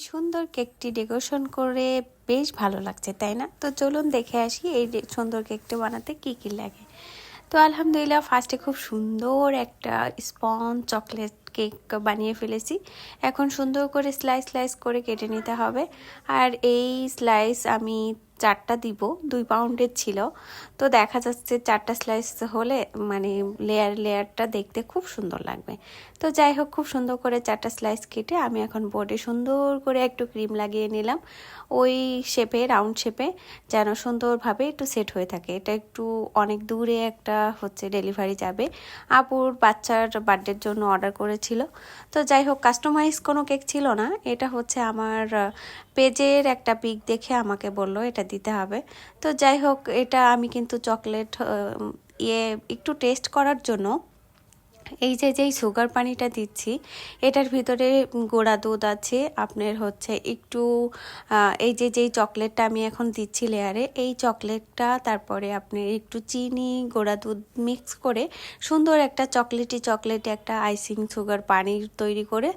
সুন্দর কেকটি ডেকোরেশন করে বেশ ভালো লাগছে, তাই না? তো চলুন দেখে আসি এই সুন্দর কেকটি বানাতে কি কি লাগে। তো আলহামদুলিল্লাহ ফার্স্টে খুব সুন্দর একটা স্পঞ্জ চকলেট কেক বানিয়ে ফেলেছি। এখন সুন্দর করে স্লাইস স্লাইস করে কেটে নিতে হবে। আর এই স্লাইস আমি 4টা দিব, 2 পাউন্ডের ছিল। তো দেখা যাচ্ছে 4টা স্লাইস হলে মানে লেয়ারটা দেখতে খুব সুন্দর লাগবে। তো যাই হোক, খুব সুন্দর করে 4টা স্লাইস কেটে আমি এখন বোর্ডে সুন্দর করে একটু ক্রিম লাগিয়ে নিলাম, ওই শেপে, রাউন্ড শেপে, যেন সুন্দরভাবে একটু সেট হয়ে থাকে। এটা একটু অনেক দূরে একটা হচ্ছে ডেলিভারি যাবে, আপুর বাচ্চার বার্থডের জন্য অর্ডার করেছিল। তো যাই হোক, কাস্টমাইজ কোনো কেক ছিল না, এটা হচ্ছে আমার পেজের একটা পিক দেখে আমাকে বলল এটা দিতে হবে। তো যাই হোক, এটা আমি কিন্তু চকলেট একটু টেস্ট করার জন্য এই যেই সুগার পানিটা দিচ্ছি, এটার ভিতরে গুঁড়া দুধ আছে, আপনার হচ্ছে একটু এই যেই চকলেটটা আমি এখন দিচ্ছি লেয়ারে, এই চকলেটটা তারপরে আপনি একটু চিনি গুঁড়া দুধ মিক্স করে সুন্দর একটা চকলেটি একটা আইসিং সুগার পানি তৈরি করে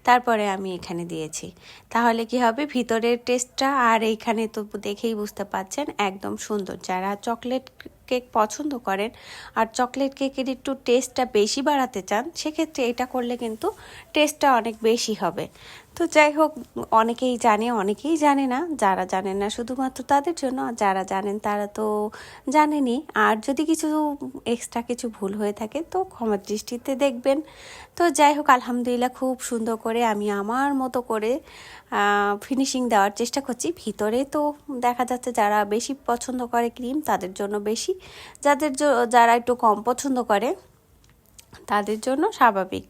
তারপরে আমি এখানে দিয়েছি। তাহলে কি হবে, ভিতরের টেস্টটা আর এইখানে তো দেখেই বুঝতে পাচ্ছেন একদম সুন্দর। যারা চকলেট কেক পছন্দ করেন আর চকলেট কেকের একটু টেস্টটা বেশি বাড়াতে চান, সেক্ষেত্রে এটা করলে কিন্তু টেস্টটা অনেক বেশি হবে। তো যাই হোক, অনেকেই জানে অনেকেই জানে না, যারা জানেন না শুধুমাত্র তাদের জন্য, যারা জানেন তারা তো জানেনই। আর যদি কিছু এক্সট্রা কিছু ভুল হয়ে থাকে তো ক্ষমার দৃষ্টিতে দেখবেন। তো যাই হোক, আলহামদুলিল্লাহ খুব সুন্দর করে আমি আমার মতো করে ফিনিশিং দেওয়ার চেষ্টা করছি। ভিতরে তো দেখা যাচ্ছে যারা বেশি পছন্দ করে ক্রিম তাদের জন্য বেশি, যারা একটু কম পছন্দ করে তাদের জন্য স্বাভাবিক।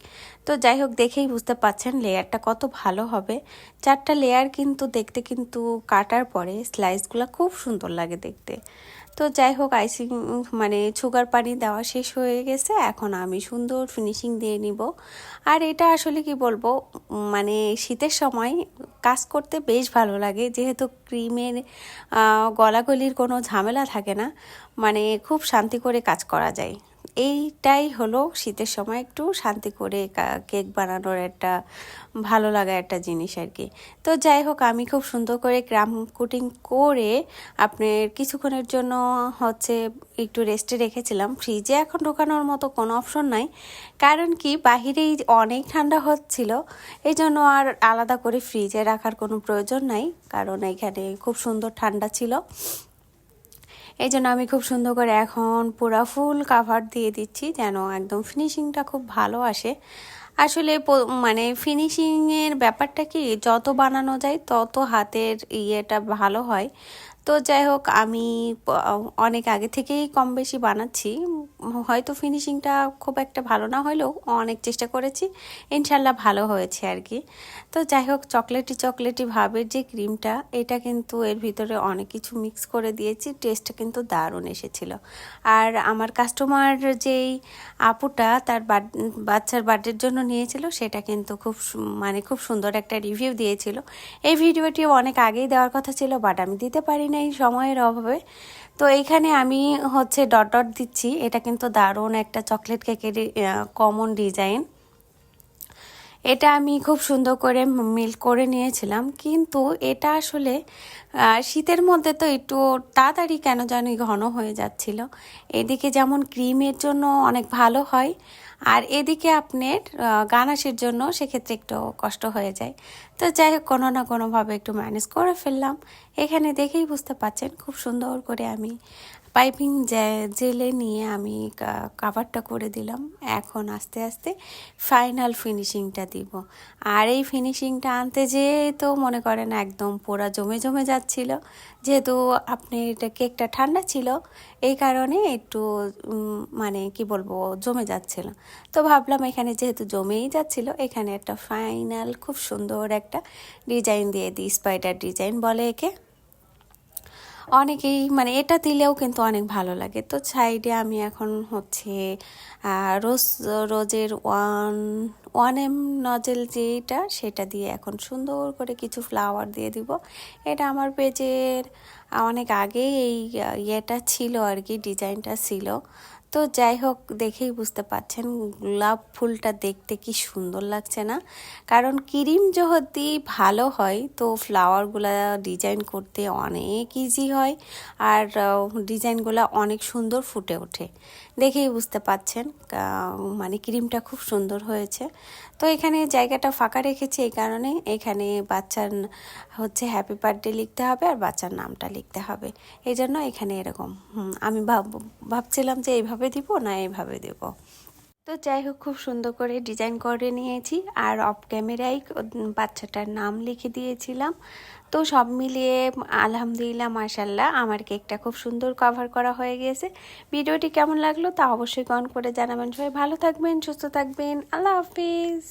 তো যাই হোক, দেখেই বুঝতে পাচ্ছেন লেয়ারটা কত ভালো হবে। 4টা লেয়ার কিন্তু দেখতে, কিন্তু কাটার পরে স্লাইসগুলো খুব সুন্দর লাগে দেখতে। তো যাই হোক, আইসিং মানে সুগার পানি দেওয়া শেষ হয়ে গেছে, এখন আমি সুন্দর ফিনিশিং দিয়ে নিব। আর এটা আসলে কি বলবো, মানে শীতের সময় কাজ করতে বেশ ভালো লাগে, যেহেতু ক্রিমের গলাগলির কোনো ঝামেলা থাকে না, মানে খুব শান্তি করে কাজ করা যায়। এইটাই হলো শীতের সময় একটু শান্তি করে কেক বানানোর একটা ভালো লাগা একটা জিনিস আর কি। তো যাই হোক, আমি খুব সুন্দর করে ক্রাম কোটিং করে আপনার কিছুক্ষণের জন্য হচ্ছে একটু রেস্টে রেখেছিলাম। ফ্রিজে এখন ঢোকানোর মতো কোনো অপশন নাই, কারণ কি বাহিরেই অনেক ঠান্ডা হচ্ছিল, এই জন্য আর আলাদা করে ফ্রিজে রাখার কোনো প্রয়োজন নাই, কারণ এখানে খুব সুন্দর ঠান্ডা ছিল। এই জন্য আমি খুব সুন্দর করে এখন পুরা ফুল কাভার দিয়ে দিচ্ছি, যেন একদম ফিনিশিংটা খুব ভালো আসে। আসলে মানে ফিনিশিংয়ের ব্যাপারটা কি, যত বানানো যায় তত হাতের ইয়েটা ভালো হয়। তো যাই হোক, আমি অনেক আগে থেকেই কম বেশি বানাচ্ছি, হয়তো ফিনিশিংটা খুব একটা ভালো না হলেও অনেক চেষ্টা করেছি, ইনশাল্লাহ ভালো হয়েছে আর কি। তো যাই হোক, চকলেটি ভাবের যে ক্রিমটা, এটা কিন্তু এর ভিতরে অনেক কিছু মিক্স করে দিয়েছি, টেস্টটা কিন্তু দারুণ এসেছিল। আর আমার কাস্টমার যেই আপুটা তার বাচ্চার বার্থডের জন্য নিয়েছিল, সেটা কিন্তু মানে খুব সুন্দর একটা রিভিউ দিয়েছিল। এই ভিডিওটি অনেক আগেই দেওয়ার কথা ছিল, বাট আমি দিতে পারি নাই সময়ের অভাবে। তো এইখানে আমি হচ্ছে ডট ডট দিচ্ছি, এটা কিন্তু দারুণ একটা চকলেট কেকের কমন ডিজাইন। এটা আমি খুব সুন্দর করে মিল্ক করে নিয়েছিলাম, কিন্তু এটা আসলে শীতের মধ্যে তো একটু তাড়াতাড়ি কেন জানি ঘন হয়ে যাচ্ছিল। এদিকে যেমন ক্রিমের জন্য অনেক ভালো হয়, আর এদিকে আপনার গানাশের জন্য সেক্ষেত্রে একটু কষ্ট হয়ে যায়। তো যাই হোক, কোনো না কোনোভাবে একটু ম্যানেজ করে ফেললাম। এখানে দেখেই বুঝতে পাচ্ছেন খুব সুন্দর করে আমি পাইপিং জেলে নিয়ে আমি কাভারটা করে দিলাম। এখন আস্তে আস্তে ফাইনাল ফিনিশিংটা দিব। আর এই ফিনিশিংটা আনতে যেয়ে তো মনে করেন একদম পুরা জমে জমে যাচ্ছিল, যেহেতু আপনার কেকটা ঠান্ডা ছিল, এই কারণে একটু মানে কি বলবো, জমে যাচ্ছিল। তো ভাবলাম এখানে যেহেতু জমেই যাচ্ছিল, এখানে একটা ফাইনাল খুব সুন্দর একটা ডিজাইন দিয়ে দিই, স্পাইডার ডিজাইন বলে একে। অনেকেই মানে এটা দিলেও কিন্তু অনেক ভালো লাগে। তো সাইডে আমি এখন হচ্ছে রোজের ওয়ান এম নজেল যেটা, সেটা দিয়ে এখন সুন্দর করে কিছু ফ্লাওয়ার দিয়ে দিব। এটা আমার পেজের অনেক আগেই এই ইয়েটা ছিল আর কি, ডিজাইনটা ছিল। তো যাই হোক, দেখেই বুঝতে পারছেন গোলাপ ফুলটা দেখতে কি সুন্দর লাগছে না? কারণ ক্রিম যদি ভালো হয় তো ফ্লাওয়ারগুলা ডিজাইন করতে অনেক ইজি হয়, আর ডিজাইনগুলো অনেক সুন্দর ফুটে ওঠে। দেখেই বুঝতে পারছেন মানে ক্রিমটা খুব সুন্দর হয়েছে। তো এখানে জায়গাটা ফাঁকা রেখেছি এই কারণে, এখানে বাচ্চার হচ্ছে হ্যাপি বার্থডে লিখতে হবে আর বাচ্চার নামটা লিখতে হবে, এই জন্য এখানে এরকম আমি ভাবছিলাম যে এইভাবে দিব না এইভাবে দেব। তো যাই হোক, খুব সুন্দর করে ডিজাইন করে নিয়েছি আর অফ ক্যামেরায় বাচ্চাটার নাম লিখে দিয়েছিলাম। তো সব মিলিয়ে আলহামদুলিল্লাহ মাশাল্লাহ আমার কেকটা খুব সুন্দর কভার করা হয়ে গিয়েছে। ভিডিওটি কেমন লাগলো তা অবশ্যই কমেন্ট করে জানাবেন। সবাই ভালো থাকবেন, সুস্থ থাকবেন, আল্লাহ হাফিজ।